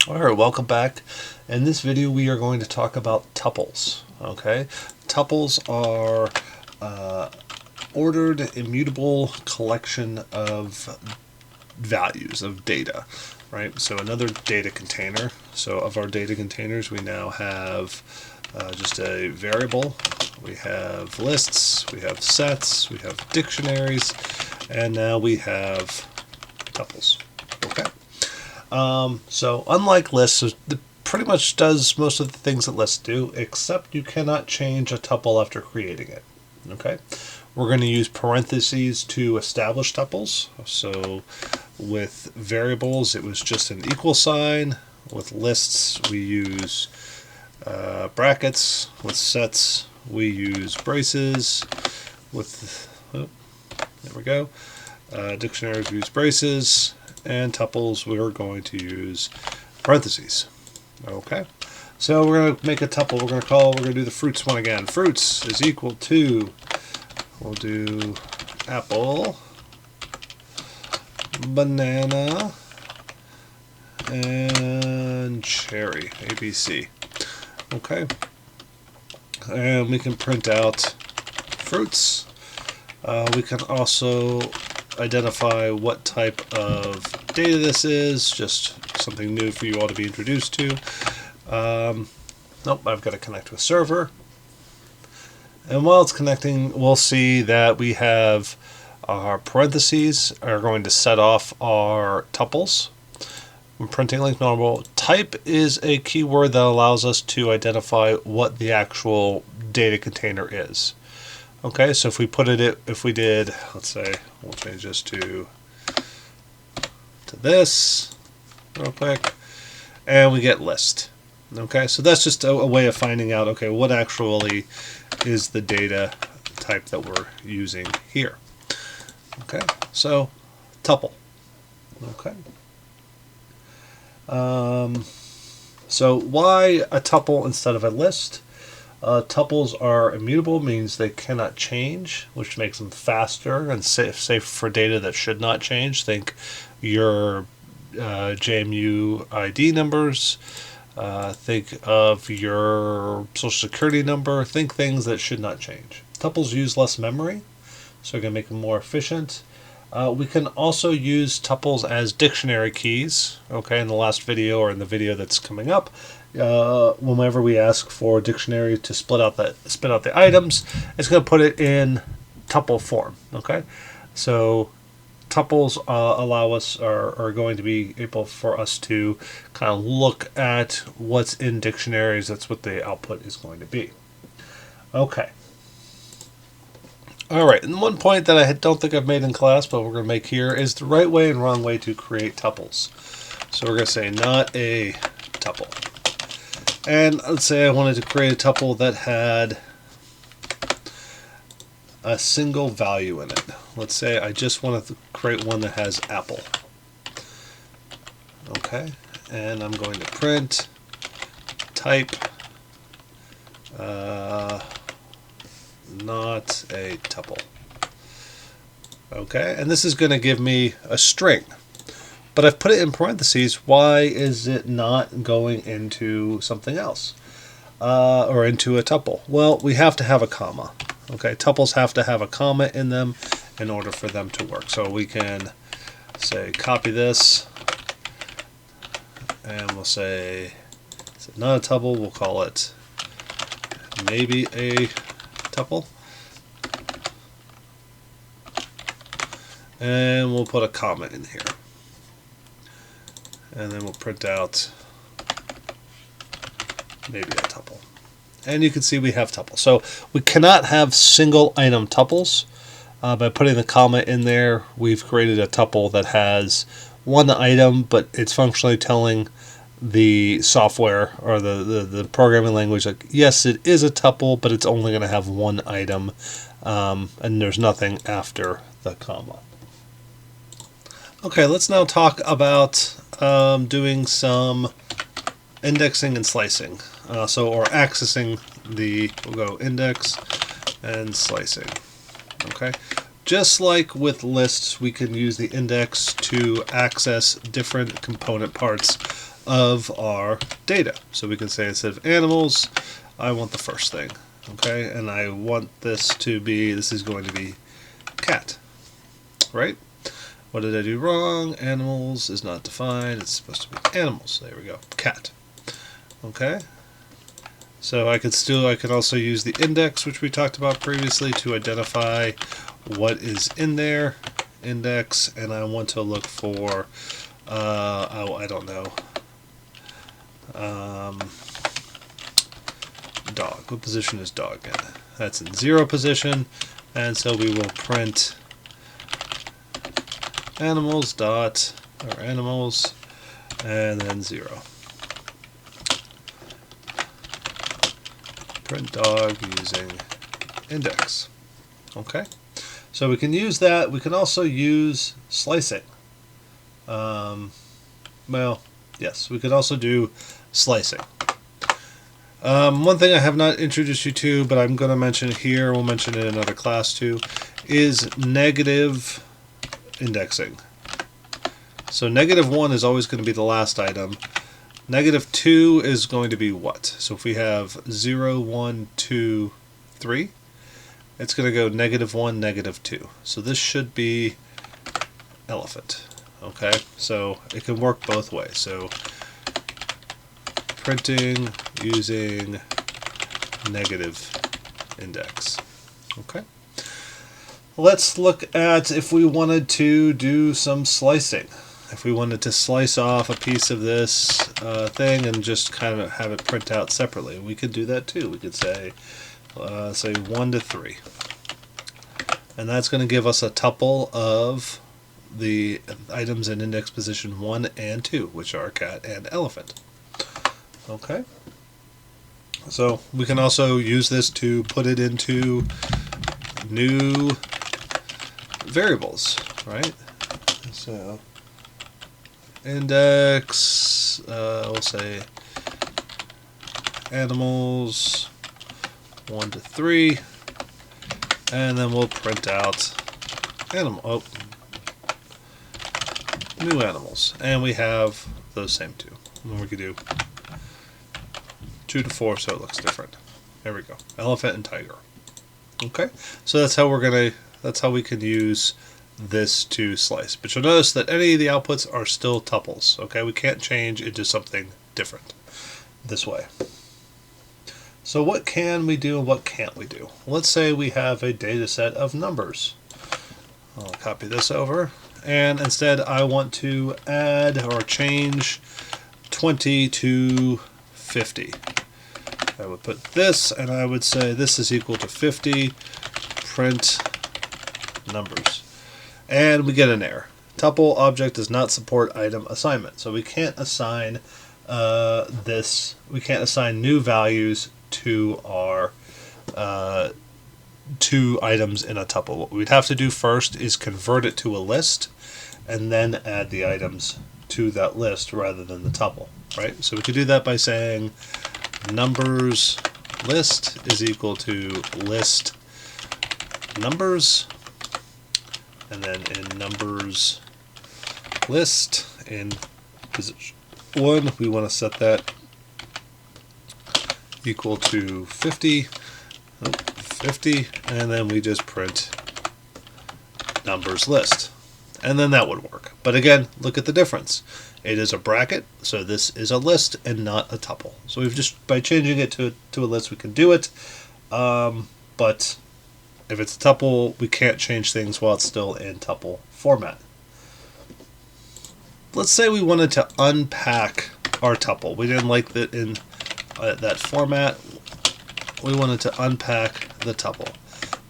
Alright, welcome back. In this video we are going to talk about tuples. Okay, tuples are ordered, immutable collection of values, of data. Right, so another data container. So of our data containers we now have just a variable, we have lists, we have sets, we have dictionaries, and now we have tuples. Okay. So unlike lists, it pretty much does most of the things that lists do, except you cannot change a tuple after creating it. Okay, we're going to use parentheses to establish tuples. So with variables, it was just an equal sign. With lists, we use brackets. With sets, we use braces. With there we go. Dictionaries, we use braces. And tuples, we're going to use parentheses. Okay, so we're going to make a tuple. We're going to do the fruits one again. Fruits is equal to, we'll do apple, banana, and cherry, ABC. Okay, and we can print out fruits. We can also identify what type of data this is, just something new for you all to be introduced to. Nope, I've got to connect with server. And while it's connecting, we'll see that we have our parentheses are going to set off our tuples. I'm printing like normal. Type is a keyword that allows us to identify what the actual data container is. Okay, so if we did, let's say, we'll change this to this real quick, and we get list. Okay, so that's just a way of finding out, okay, what actually is the data type that we're using here. Okay, so tuple. Okay. So why a tuple instead of a list? Tuples are immutable, means they cannot change, which makes them faster and safe for data that should not change. Think your JMU ID numbers, think of your social security number, think things that should not change. Tuples use less memory, so we're going to make them more efficient. We can also use tuples as dictionary keys. Okay, in the last video or in the video that's coming up, whenever we ask for a dictionary to spit out the items, it's going to put it in tuple form. Okay, so tuples are going to be able for us to kind of look at what's in dictionaries. That's what the output is going to be. Okay. Alright, and one point that I don't think I've made in class, but we're going to make here, is the right way and wrong way to create tuples. So we're going to say not a tuple. And let's say I wanted to create a tuple that had a single value in it. Let's say I just want to create one that has apple. Okay, and I'm going to print type not a tuple. Okay, and this is going to give me a string, but I've put it in parentheses. Why is it not going into something else or into a tuple? Well, we have to have a comma. Okay, tuples have to have a comma in them in order for them to work. So we can say copy this, and we'll say it's not a tuple. We'll call it maybe a tuple, and we'll put a comma in here, and then we'll print out maybe a tuple, and you can see we have tuples. So we cannot have single item tuples. By putting the comma in there, we've created a tuple that has one item, but it's functionally telling the software or the programming language, like, yes, it is a tuple, but it's only going to have one item, and there's nothing after the comma. Okay, let's now talk about doing some indexing and slicing. Or accessing we'll go index and slicing. Okay, just like with lists, we can use the index to access different component parts of our data. So we can say instead of animals, I want the first thing, okay? And I want this is going to be cat, right? What did I do wrong? Animals is not defined. It's supposed to be animals. There we go. Cat. Okay. So I could also use the index, which we talked about previously, to identify what is in there. Index, and I want to look for, I don't know, dog. What position is dog in? That's in 0 position, and so we will print animals dot, or animals, and then 0. Print dog using index. Okay, so we can use that. We can also use slicing. Well, yes, we could also do slicing. One thing I have not introduced you to, but I'm going to mention here, we'll mention it in another class too, is negative indexing. So -1 is always going to be the last item. -2 is going to be what? So if we have 0, 1, 2, 3, it's going to go -1, -2. So this should be elephant. Okay, so it can work both ways. So printing using negative index. Okay. Let's look at if we wanted to do some slicing. If we wanted to slice off a piece of this thing and just kind of have it print out separately, we could do that too. We could say 1 to 3. And that's going to give us a tuple of the items in index position 1 and 2, which are cat and elephant. Okay. So we can also use this to put it into new variables, right? So index, we'll say animals 1 to 3, and then we'll print out new animals, and we have those same two. And then we could do 2 to 4, so it looks different. There we go. Elephant and tiger. Okay, so that's how we can use this to slice. But you'll notice that any of the outputs are still tuples. Okay, we can't change into something different this way. So what can we do and what can't we do? Let's say we have a data set of numbers. I'll copy this over, and instead I want to add or change 20 to 50. I would put this, and I would say this is equal to 50, print numbers. And we get an error. Tuple object does not support item assignment. So we can't assign we can't assign new values to our two items in a tuple. What we'd have to do first is convert it to a list and then add the items to that list rather than the tuple, right? So we could do that by saying numbers list is equal to list numbers, and then in numbers list in position 1 we want to set that equal to 50, and then we just print numbers list, and then that would work. But again, look at the difference. It is a bracket, so this is a list and not a tuple. So we've just, by changing it to a list, we can do it. But if it's a tuple, we can't change things while it's still in tuple format. Let's say we wanted to unpack our tuple. We didn't like that in that format. We wanted to unpack the tuple.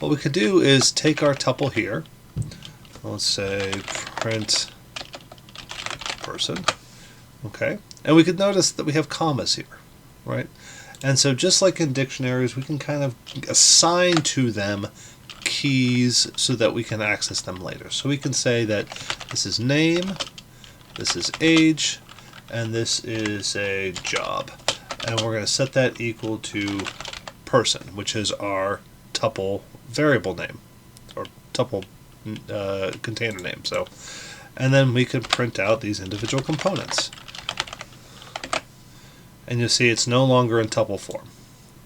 What we could do is take our tuple here. Let's say print person. Okay, and we could notice that we have commas here, right? And so just like in dictionaries, we can kind of assign to them keys so that we can access them later. So we can say that this is name, this is age, and this is a job. And we're going to set that equal to person, which is our tuple variable name, or tuple container name. So, and then we can print out these individual components. And you'll see it's no longer in tuple form.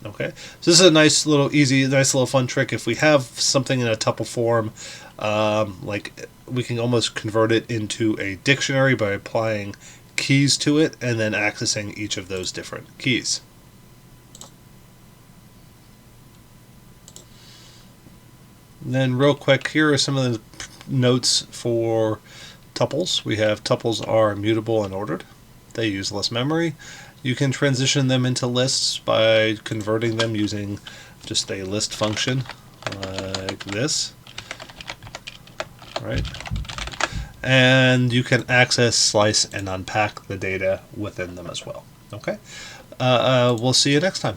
Okay, so this is a nice little fun trick. If we have something in a tuple form, like we can almost convert it into a dictionary by applying keys to it and then accessing each of those different keys. And then real quick, here are some of the notes for tuples. We have tuples are immutable and ordered. They use less memory. You can transition them into lists by converting them using just a list function like this, right? And you can access, slice, and unpack the data within them as well. Okay, we'll see you next time.